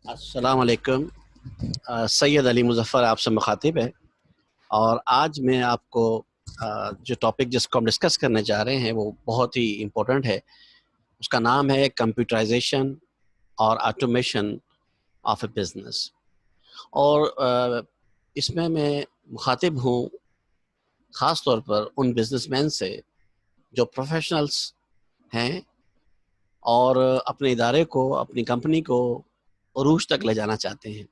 السلام علیکم. سید علی مظفر آپ سے مخاطب ہے، اور آج میں آپ کو جو ٹاپک جس کو ہم ڈسکس کرنے جا رہے ہیں وہ بہت ہی امپورٹنٹ ہے. اس کا نام ہے کمپیوٹرائزیشن اور آٹومیشن آف اے بزنس. اور اس میں مخاطب ہوں خاص طور پر ان بزنس مین سے جو پروفیشنلز ہیں اور اپنے ادارے کو، اپنی کمپنی کو عروج تک لے جانا چاہتے ہیں،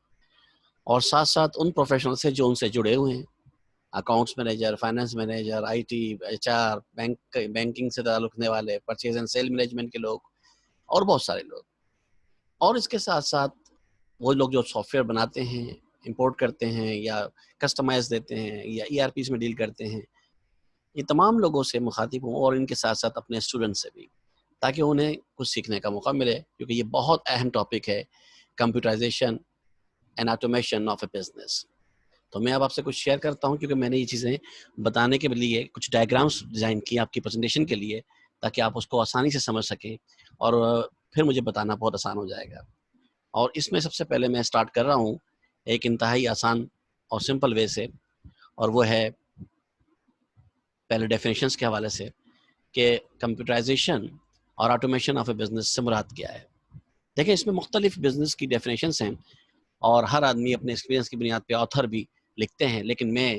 اور ساتھ ساتھ ان پروفیشنل سے جو ان سے جڑے ہوئے ہیں، accounts manager, finance manager, I T, H R, banking سے تعلق رکھنے والے، پرچیز اینڈ سیل مینجمنٹ کے لوگ، اور بہت سارے لوگ. اور اس کے ساتھ ساتھ وہ لوگ جو سافٹ ویئر بناتے ہیں، امپورٹ کرتے ہیں یا کسٹمائز دیتے ہیں یا ای آر پیز میں ڈیل کرتے ہیں، یہ تمام لوگوں سے مخاطب ہوں، اور ان کے ساتھ ساتھ اپنے اسٹوڈنٹ سے بھی، تاکہ انہیں کچھ سیکھنے کا موقع ملے، کیونکہ یہ بہت اہم ٹاپک ہے، computerisation and automation of a business. تو میں اب آپ سے کچھ شیئر کرتا ہوں، کیونکہ میں نے یہ چیزیں بتانے کے لیے کچھ ڈائیگرامس ڈیزائن کی آپ کی پریزنٹیشن کے لیے، تاکہ آپ اس کو آسانی سے سمجھ سکیں، اور پھر مجھے بتانا بہت آسان ہو جائے گا. اور اس میں سب سے پہلے میں سٹارٹ کر رہا ہوں ایک انتہائی آسان اور سمپل وے سے، اور وہ ہے پہلے ڈیفینیشنز کے حوالے سے کہ کمپیوٹرائزیشن اور آٹومیشن آف اے بزنس سے مراد کیا ہے. دیکھیں، اس میں مختلف بزنس کی ڈیفینیشنز ہیں، اور ہر آدمی اپنے ایکسپیرینس کی بنیاد پہ آتھر بھی لکھتے ہیں، لیکن میں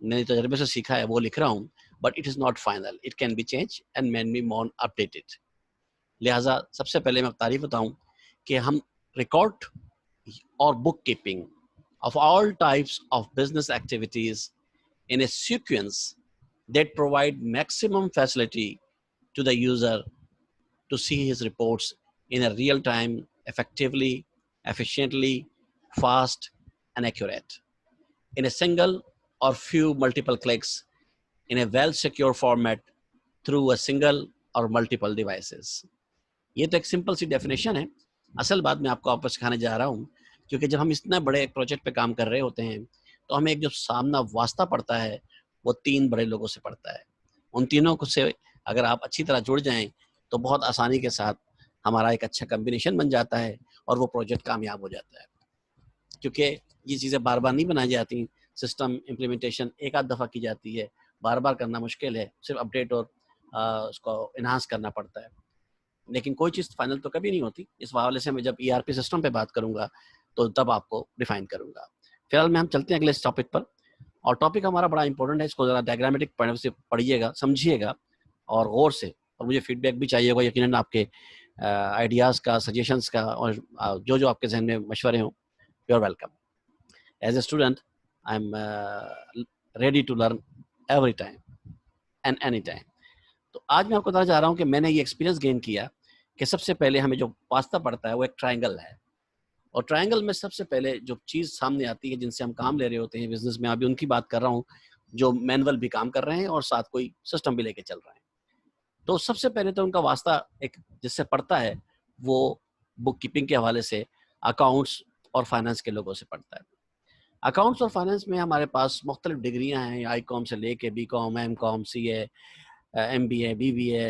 نے تجربے سے سیکھا ہے وہ لکھ رہا ہوں. But it is not final, it can be change and may be more updated. لہٰذا سب سے پہلے میں تعریف بتاؤں کہ ہم ریکارڈ اور book keeping of all types of business activities in a sequence that provide maximum facility to the user to see his reports in a real time, effectively, efficiently, fast, and accurate, in a single or few multiple clicks, in a well secure format through a single or multiple devices. یہ تو ایک simple سی definition ہے. اصل بات میں آپ کو واپس سکھانے جا رہا ہوں، کیونکہ جب ہم اتنا بڑے ایک پروجیکٹ پہ کام کر رہے ہوتے ہیں تو ہمیں ایک جو سامنا واسطہ پڑتا ہے وہ 3 بڑے لوگوں سے پڑتا ہے. ان تینوں کو سے اگر آپ اچھی طرح جڑ جائیں تو بہت آسانی کے ساتھ ہمارا ایک اچھا کمبینیشن بن جاتا ہے، اور وہ پروجیکٹ کامیاب ہو جاتا ہے. کیونکہ یہ چیزیں بار بار نہیں بنائی جاتی، سسٹم امپلیمنٹیشن ایک آدھ دفعہ کی جاتی ہے، بار بار کرنا مشکل ہے، صرف اپڈیٹ اور اس کو انہانس کرنا پڑتا ہے، لیکن کوئی چیز فائنل تو کبھی نہیں ہوتی. اس حوالے سے میں جب ای آر پی سسٹم پہ بات کروں گا تو تب آپ کو ڈیفائن کروں گا. فی الحال میں ہم چلتے ہیں اگلے ٹاپک پر، اور ٹاپک ہمارا بڑا امپورٹنٹ ہے. اس کو ذرا ڈائگرامیٹک پوائنٹ سے پڑھیے گا، سمجھیے گا اور غور سے، اور مجھے فیڈ بیک بھی چاہیے ہوگا یقیناً، آپ کے آئیڈیاز کا، سجیشنس کا، اور جو آپ کے ذہن میں مشورے ہوں. You are welcome. As a student I am ready to learn every time and any time. تو آج میں آپ کو بتانا چاہ رہا ہوں کہ میں نے یہ ایکسپیرینس گین کیا کہ سب سے پہلے ہمیں جو واسطہ پڑتا ہے وہ ایک ٹرائنگل ہے، اور ٹرائنگل میں سب سے پہلے جو چیز سامنے آتی ہے جن سے ہم کام لے رہے ہوتے ہیں بزنس میں، ابھی ان کی بات کر رہا ہوں جو مینول بھی کام کر رہے ہیں اور ساتھ کوئی سسٹم بھی لے کے چل رہے ہیں. تو سب سے پہلے تو ان کا واسطہ ایک جس سے پڑتا ہے وہ بک کیپنگ کے حوالے سے اکاؤنٹس اور فائنانس کے لوگوں سے پڑتا ہے. اکاؤنٹس اور فائنانس میں ہمارے پاس مختلف ڈگریاں ہیں، آئی کام سے لے کے B com, M com, C A, M B A, B B A,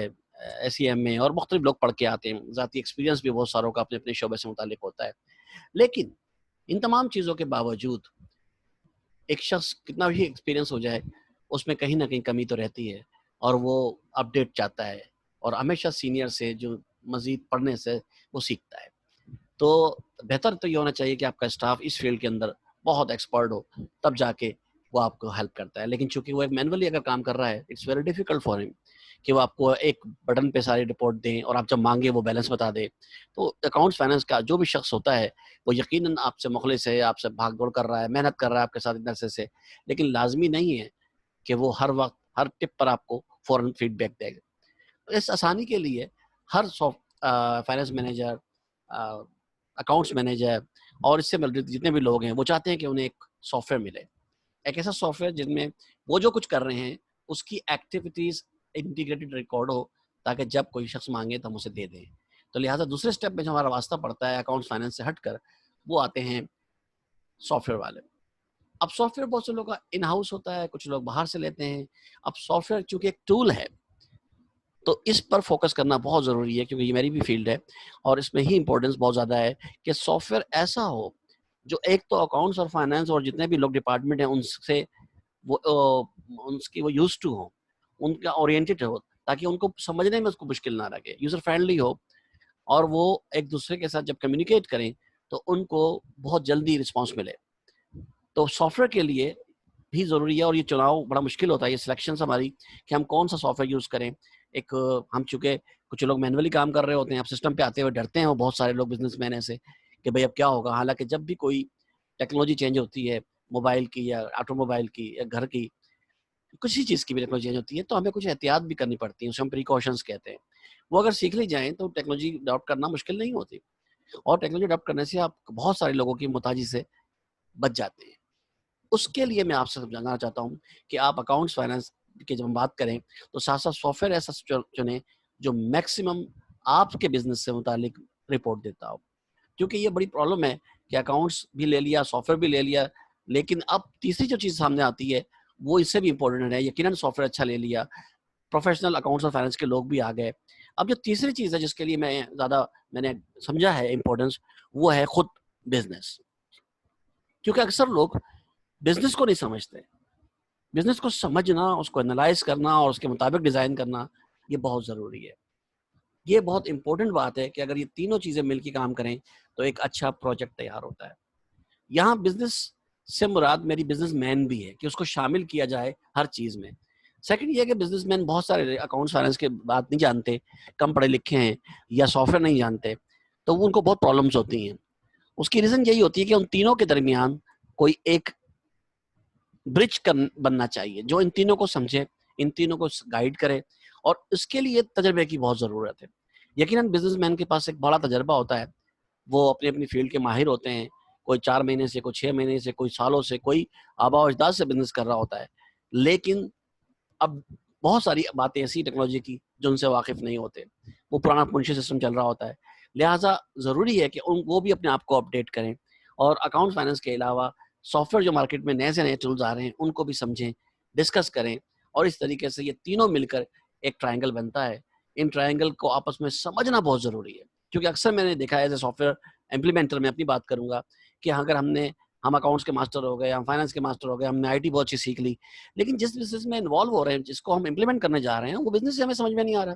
S C M A, اور مختلف لوگ پڑھ کے آتے ہیں. ذاتی ایکسپیرینس بھی بہت ساروں کا اپنے اپنے شعبے سے متعلق ہوتا ہے. لیکن ان تمام چیزوں کے باوجود ایک شخص کتنا بھی ایکسپیرینس ہو جائے اس میں کہیں نہ کہیں کمی تو رہتی ہے، اور وہ اپڈیٹ چاہتا ہے، اور ہمیشہ سینئر سے جو مزید پڑھنے سے وہ سیکھتا ہے. تو بہتر تو یہ ہونا چاہیے کہ آپ کا اسٹاف اس فیلڈ کے اندر بہت ایکسپرٹ ہو، تب جا کے وہ آپ کو ہیلپ کرتا ہے. لیکن چونکہ وہ ایک مینولی اگر کام کر رہا ہے، اٹس ویری ڈیفیکلٹ فار ہم کہ وہ آپ کو ایک بٹن پہ ساری رپورٹ دیں اور آپ جب مانگے وہ بیلنس بتا دے. تو اکاؤنٹس فائنانس کا جو بھی شخص ہوتا ہے وہ یقیناً آپ سے مخلص ہے، آپ سے بھاگ دوڑ کر رہا ہے، محنت کر رہا ہے آپ کے ساتھ اتنے عرصے سے، لیکن لازمی نہیں ہے کہ وہ ہر وقت ہر ٹپ پر آپ کو فوراً فیڈ بیک دے گا. اس آسانی کے لیے ہر فائنانس مینیجر، اکاؤنٹس مینیجر اور اس سے جتنے بھی لوگ ہیں وہ چاہتے ہیں کہ انہیں ایک سافٹ ویئر ملے، ایک ایسا سافٹ ویئر جن میں وہ جو کچھ کر رہے ہیں اس کی ایکٹیویٹیز انٹیگریٹڈ ریکارڈ ہو، تاکہ جب کوئی شخص مانگے تو ہم اسے دے دیں. تو لہٰذا دوسرے اسٹیپ میں جو ہمارا واسطہ پڑتا ہے اکاؤنٹس فائنانس سے ہٹ کر، وہ آتے ہیں سافٹ ویئر والے. اب سافٹ ویئر بہت سے لوگوں کا ان ہاؤس ہوتا ہے، کچھ لوگ باہر سے لیتے ہیں. اب سافٹ ویئر چونکہ ایک ٹول ہے، تو اس پر فوکس کرنا بہت ضروری ہے، کیونکہ یہ میری بھی فیلڈ ہے اور اس میں ہی امپورٹنس بہت زیادہ ہے کہ سافٹ ویئر ایسا ہو جو ایک تو اکاؤنٹس اور فائنانس اور جتنے بھی لوگ ڈپارٹمنٹ ہیں ان سے وہ یوز ٹو ہو، ان کا اورینٹڈ ہو، تاکہ ان کو سمجھنے میں اس کو مشکل نہ لگے، یوزر فرینڈلی ہو، اور وہ ایک دوسرے کے ساتھ جب کمیونیکیٹ کریں تو ان کو بہت جلدی رسپانس ملے. تو سافٹ ویئر کے لیے بھی ضروری ہے، اور یہ چناؤ بڑا مشکل ہوتا ہے، یہ سلیکشنز ہماری کہ ہم کون سا سافٹ ویئر یوز کریں. ایک ہم چونکہ کچھ لوگ مینولی کام کر رہے ہوتے ہیں، اب سسٹم پہ آتے ہوئے ڈرتے ہیں وہ بہت سارے لوگ بزنس مین ایسے کہ بھئی اب کیا ہوگا. حالانکہ جب بھی کوئی ٹیکنالوجی چینج ہوتی ہے، موبائل کی یا آٹو موبائل کی یا گھر کی کسی چیز کی بھی ٹیکنالوجی چینج ہوتی ہے، تو ہمیں کچھ احتیاط بھی کرنی پڑتی ہے، اسے ہم پریکاشنز کہتے ہیں. وہ اگر سیکھ لی جائیں تو ٹیکنالوجی اڈاپٹ کرنا مشکل نہیں ہوتی، اور ٹیکنالوجی اڈاپٹ کرنے سے آپ بہت سارے لوگوں کی محتاجی سے بچ جاتے ہیں. اس کے لیے میں آپ سے سمجھانا چاہتا ہوں کہ آپ اکاؤنٹس فائنانس کی جب ہم بات کریں تو ساتھ ساتھ سافٹ ویئر ایسا چنیں جو میکسیمم آپ کے بزنس سے متعلق رپورٹ دیتا ہو. کیونکہ یہ بڑی پرابلم ہے کہ اکاؤنٹس بھی لے لیا، سافٹ ویئر بھی لے لیا، لیکن اب تیسری جو چیز سامنے آتی ہے وہ اس سے بھی امپورٹنٹ ہے. یقیناً سافٹ ویئر اچھا لے لیا، پروفیشنل اکاؤنٹس اور فائنانس کے لوگ بھی آ گئے. اب جو تیسری چیز ہے جس کے لیے میں نے سمجھا ہے امپورٹنس، وہ ہے خود بزنس. کیونکہ اکثر لوگ بزنس کو نہیں سمجھتے. بزنس کو سمجھنا، اس کو انالائز کرنا اور اس کے مطابق ڈیزائن کرنا یہ بہت ضروری ہے. یہ بہت امپورٹنٹ بات ہے کہ اگر یہ تینوں چیزیں مل کے کام کریں تو ایک اچھا پروجیکٹ تیار ہوتا ہے. یہاں بزنس سے مراد میری بزنس مین بھی ہے کہ اس کو شامل کیا جائے ہر چیز میں. سیکنڈ یہ کہ بزنس مین بہت سارے اکاؤنٹس فائنانس کے بات نہیں جانتے، کم پڑھے لکھے ہیں یا سافٹ ویئر نہیں جانتے، تو ان کو بہت پرابلمس ہوتی ہیں. اس کی ریزن یہی ہوتی ہے کہ ان تینوں کے درمیان کوئی ایک برج بننا چاہیے جو ان تینوں کو سمجھے، ان تینوں کو گائیڈ کرے، اور اس کے لیے تجربے کی بہت ضرورت ہے. یقیناً بزنس مین کے پاس ایک بڑا تجربہ ہوتا ہے، وہ اپنی اپنی فیلڈ کے ماہر ہوتے ہیں، کوئی 4 مہینے سے، کوئی 6 مہینے سے، کوئی سالوں سے، کوئی آباء و اجداد سے بزنس کر رہا ہوتا ہے. لیکن اب بہت ساری باتیں ایسی ٹیکنالوجی کی جو ان سے واقف نہیں ہوتے، وہ پرانا منشی سسٹم چل رہا ہوتا ہے. لہٰذا ضروری ہے کہ وہ بھی اپنے آپ کو اپڈیٹ کریں، اور اکاؤنٹ فائنانس کے علاوہ سافٹ ویئر جو مارکیٹ میں نئے سے نئے ٹولز آ رہے ہیں ان کو بھی سمجھیں، ڈسکس کریں، اور اس طریقے سے یہ تینوں مل کر ایک ٹرائنگل بنتا ہے. ان ٹرائنگل کو آپس میں سمجھنا بہت ضروری ہے، کیونکہ اکثر میں نے دیکھا ہے as a soft where implementer, میں اپنی بات کروں گا کہ اگر ہم اکاؤنٹس کے ماسٹر ہو گئے، ہم فائنانس کے ماسٹر ہو گئے، ہم نے آئی ٹی بہت اچھی سیکھ لی، لیکن جس بزنس میں انوالو ہو رہے ہیں، جس کو ہم امپلیمنٹ کرنے جا رہے ہیں، وہ بزنس ہمیں سمجھ میں نہیں آ رہا.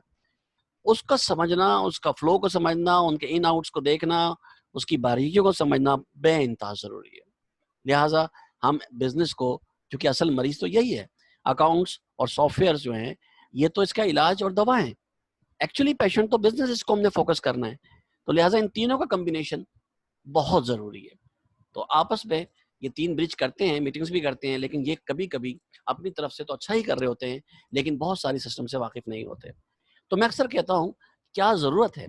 اس کا سمجھنا، اس کا فلو کو سمجھنا، ان کے ان آؤٹس کو دیکھنا، اس کی باریکیوں کو سمجھنا بے انتہا ضروری ہے. لہٰذا ہم بزنس کو، کیونکہ اصل مریض تو یہی ہے، اکاؤنٹس اور سافٹ ویئر جو ہیں یہ تو اس کا علاج اور دوا ہیں. ایکچولی پیشنٹ تو بزنس، اس کو ہم نے فوکس کرنا ہے. تو لہٰذا ان تینوں کا کمبینیشن بہت ضروری ہے. تو آپس میں یہ تین برج کرتے ہیں، میٹنگز بھی کرتے ہیں، لیکن یہ کبھی کبھی اپنی طرف سے تو اچھا ہی کر رہے ہوتے ہیں، لیکن بہت ساری سسٹم سے واقف نہیں ہوتے. تو میں اکثر کہتا ہوں کیا ضرورت ہے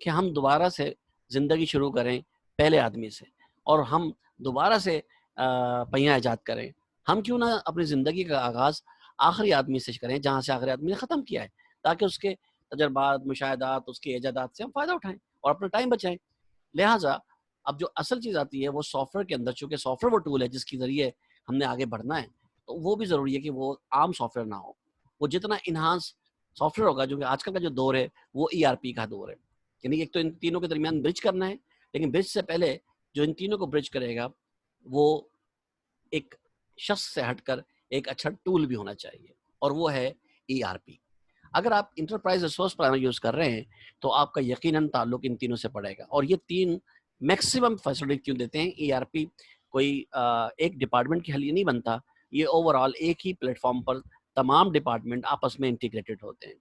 کہ ہم دوبارہ سے زندگی شروع کریں پہلے آدمی سے، اور ہم دوبارہ سے پہیہ ایجاد کریں. ہم کیوں نہ اپنی زندگی کا آغاز آخری آدمی سے کریں جہاں سے آخری آدمی نے ختم کیا ہے، تاکہ اس کے تجربات، مشاہدات، اس کے ایجادات سے ہم فائدہ اٹھائیں اور اپنا ٹائم بچائیں. لہٰذا اب جو اصل چیز آتی ہے وہ سافٹ ویئر کے اندر، چونکہ سافٹ ویئر وہ ٹول ہے جس کے ذریعے ہم نے آگے بڑھنا ہے، تو وہ بھی ضروری ہے کہ وہ عام سافٹ ویئر نہ ہو. وہ جتنا انہانس سافٹ ویئر ہوگا، جو کہ آج کل کا جو دور ہے وہ ای آر پی کا دور ہے. یعنی ایک تو ان تینوں کے درمیان برج کرنا ہے، لیکن برج سے پہلے جو ان تینوں کو برج کرے گا وہ ایک شخص سے ہٹ کر ایک اچھا ٹول بھی ہونا چاہیے، اور وہ ہے ای آر پی. اگر آپ انٹرپرائز ریسورس پلانر یوز کر رہے ہیں تو آپ کا یقیناً تعلق ان تینوں سے پڑے گا. اور یہ تین میکسیمم فیسلٹی کیوں دیتے ہیں؟ ای آر پی کوئی ایک ڈپارٹمنٹ کے لیے نہیں بنتا، یہ اوور آل ایک ہی پلیٹ فارم پر تمام ڈپارٹمنٹ آپس میں انٹیگریٹڈ ہوتے ہیں.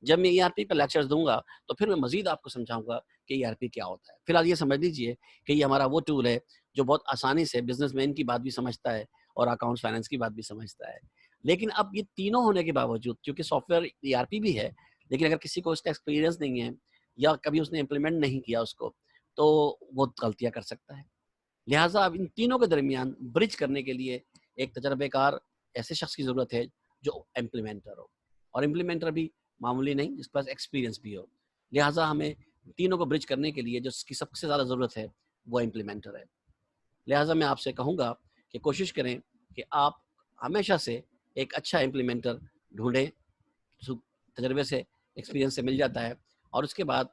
جب میں ای آر پی پہ لیکچرز دوں گا تو پھر میں مزید آپ کو سمجھاؤں گا کہ ای آر پی کیا ہوتا ہے. فی الحال یہ سمجھ لیجیے کہ یہ ہمارا وہ ٹول ہے جو بہت آسانی سے بزنس مین کی بات بھی سمجھتا ہے اور اکاؤنٹس فائنانس کی بات بھی سمجھتا ہے. لیکن اب یہ تینوں ہونے کے باوجود، کیونکہ soft where E R P بھی ہے، لیکن اگر کسی کو اس کا ایکسپیرینس نہیں ہے یا کبھی اس نے امپلیمنٹ نہیں کیا اس کو، تو وہ غلطیاں کر سکتا ہے. لہٰذا اب ان تینوں کے درمیان برج کرنے کے لیے ایک تجربے کار ایسے شخص کی ضرورت ہے جو امپلیمنٹر ہو، اور امپلیمنٹر بھی معمولی نہیں، جس کے پاس ایکسپیرینس بھی ہو. لہٰذا ہمیں تینوں کو برج کرنے کے لیے جو اس کی سب سے زیادہ ضرورت ہے وہ امپلیمنٹر ہے. لہٰذا میں آپ سے کہوں گا کہ کوشش کریں کہ آپ ہمیشہ سے ایک اچھا امپلیمنٹر ڈھونڈیں تجربے سے، ایکسپیرینس سے مل جاتا ہے، اور اس کے بعد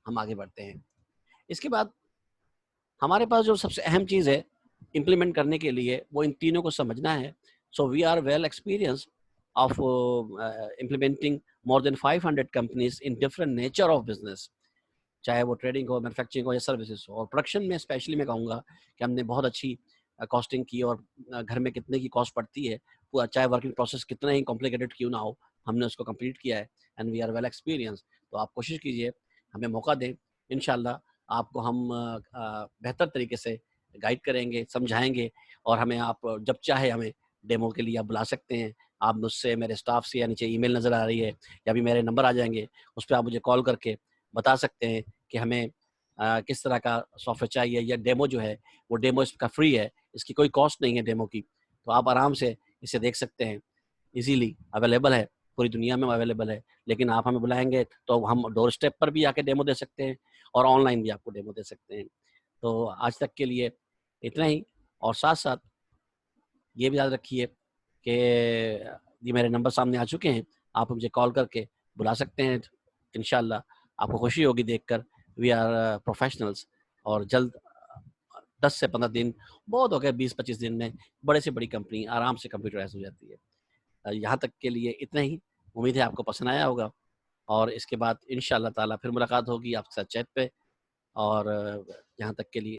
ہم آگے بڑھتے ہیں. اس کے بعد ہمارے پاس جو سب سے اہم چیز ہے امپلیمنٹ کرنے کے لیے، وہ ان تینوں کو سمجھنا ہے. So we are well experience of implementing more than 500 companies in different nature of business, چاہے وہ ٹریڈنگ ہو، مینوفیکچرنگ ہو یا سروسز ہو. اور پروڈکشن میں اسپیشلی میں کہوں گا کہ ہم نے بہت اچھی کاسٹنگ کی، اور گھر میں کتنے کی کاسٹ پڑتی ہے، چاہے ورکنگ پروسیس کتنا ہی کمپلیکیٹڈ کیوں نہ ہو، ہم نے اس کو کمپلیٹ کیا ہے. And we are well experience. تو آپ کوشش کیجیے، ہمیں موقع دیں، انشاءاللہ آپ کو ہم بہتر طریقے سے گائیڈ کریں گے، سمجھائیں گے. اور ہمیں آپ جب چاہے ہمیں ڈیمو کے لیے آپ بلا سکتے ہیں. آپ مجھ سے، میرے اسٹاف سے، یا نیچے ای میل نظر آ رہی ہے یا بھی میرے نمبر آ جائیں گے، اس پہ آپ مجھے کال کر کے بتا سکتے ہیں کہ ہمیں کس طرح کا سافٹ ویئر چاہیے. یا ڈیمو جو ہے وہ ڈیمو اس کا فری ہے، اس کی کوئی کاسٹ نہیں ہے ڈیمو کی. تو آپ آرام سے اسے دیکھ سکتے ہیں، ایزیلی اویلیبل ہے، پوری دنیا میں اویلیبل ہے. لیکن آپ ہمیں بلائیں گے تو ہم ڈور اسٹیپ پر بھی آ کے ڈیمو دے سکتے ہیں، اور آن لائن بھی آپ کو ڈیمو دے سکتے ہیں. تو آج تک کے لیے اتنا ہی. اور ساتھ ساتھ یہ بھی یاد رکھیے کہ یہ میرے نمبر سامنے آ چکے ہیں، آپ مجھے کال کر کے بلا سکتے ہیں. انشاءاللہ آپ کو خوشی ہوگی دیکھ کر. We are professionals. اور جلد 10 سے 15 دن، بہت ہو گئے 20-25 دن میں بڑے سے بڑی کمپنی آرام سے کمپیوٹرائز ہو جاتی ہے. یہاں تک کے لیے اتنا ہی. امید ہے آپ کو پسند آیا ہوگا، اور اس کے بعد انشاءاللہ تعالیٰ پھر ملاقات ہوگی آپ کے ساتھ چیٹ پہ. اور یہاں تک کے لیے